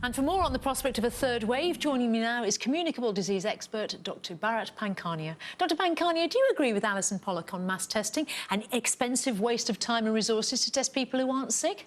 And for more on the prospect of a third wave, joining me now is communicable disease expert Dr. Bharat Pankhania. Dr. Pankhania, do you agree with Alison Pollock on mass testing, an expensive waste of time and resources to test people who aren't sick?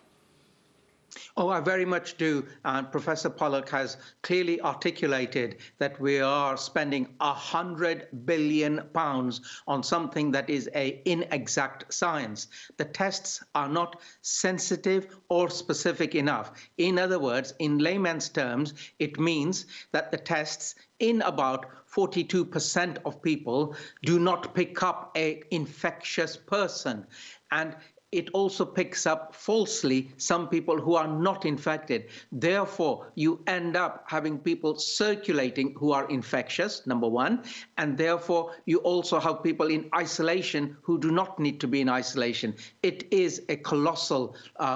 Oh, I very much do. Professor Pollock has clearly articulated that we are spending £100 billion on something that is an inexact science. The tests are not sensitive or specific enough. In other words, in layman's terms, it means that the tests in about 42% of people do not pick up an infectious person. And it also picks up falsely some people who are not infected. Therefore, you end up having people circulating who are infectious, number one, and therefore you also have people in isolation who do not need to be in isolation. It is a colossal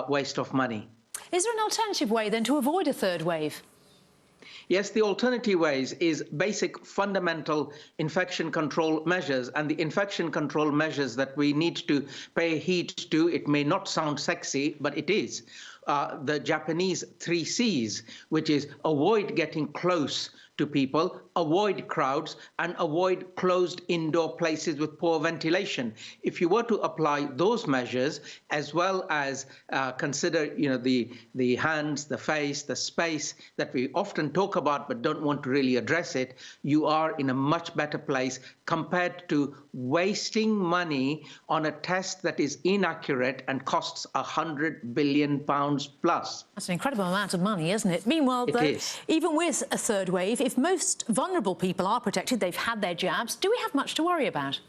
waste of money. Is there an alternative way then to avoid a third wave? Yes, the alternative ways is basic fundamental infection control measures, and the infection control measures that we need to pay heed to. It may not sound sexy, but it is. The Japanese 3 C's, which is avoid getting close to people, avoid crowds, and avoid closed indoor places with poor ventilation. If you were to apply those measures, as well as consider, the hands, the face, the space that we often talk about but don't want to really address it, you are in a much better place compared to wasting money on a test that is inaccurate and costs £100 billion plus. That's an incredible amount of money, isn't it? Meanwhile, though, even with a third wave, if most vulnerable people are protected, they've had their jabs, do we have much to worry about?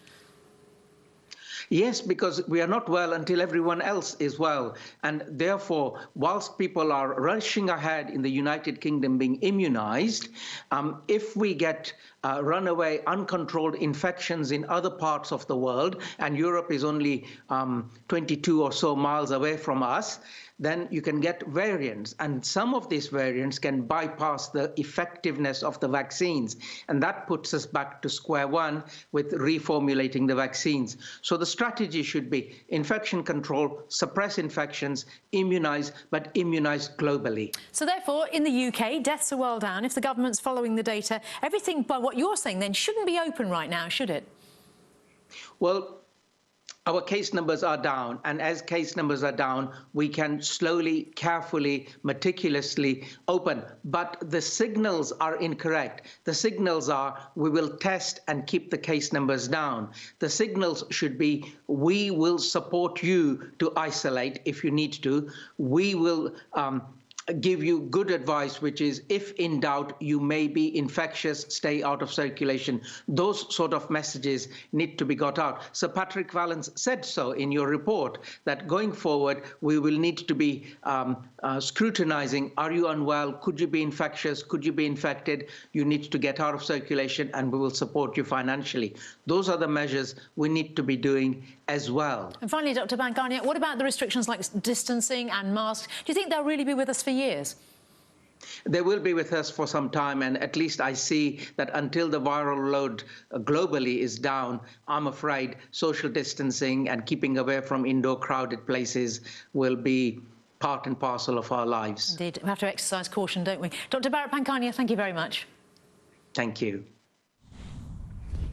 Yes, because we are not well until everyone else is well. And therefore, whilst people are rushing ahead in the United Kingdom being immunized, if we get runaway, uncontrolled infections in other parts of the world, and Europe is only 22 or so miles away from us, then you can get variants. And some of these variants can bypass the effectiveness of the vaccines. And that puts us back to square one with reformulating the vaccines. So the strategy should be infection control, suppress infections, immunize, but immunize globally. So therefore, in the UK, deaths are well down. If the government's following the data, everything by what you're saying then shouldn't be open right now, should it? Well, our case numbers are down, and as case numbers are down, we can slowly, carefully, meticulously open. But the signals are incorrect. The signals are we will test and keep the case numbers down. The signals should be we will support you to isolate if you need to. We will give you good advice, which is if in doubt, you may be infectious, stay out of circulation. Those sort of messages need to be got out. Sir Patrick Vallance said so in your report, that going forward, we will need to be scrutinizing, are you unwell? Could you be infectious? Could you be infected? You need to get out of circulation, and we will support you financially. Those are the measures we need to be doing as well. And finally, Dr. Pankhania, what about the restrictions like distancing and masks? Do you think they'll really be with us for years? They will be with us for some time, and at least I see that until the viral load globally is down, I'm afraid social distancing and keeping away from indoor crowded places will be part and parcel of our lives. Indeed. We have to exercise caution, don't we? Dr. Bharat Pankhania, thank you very much. Thank you.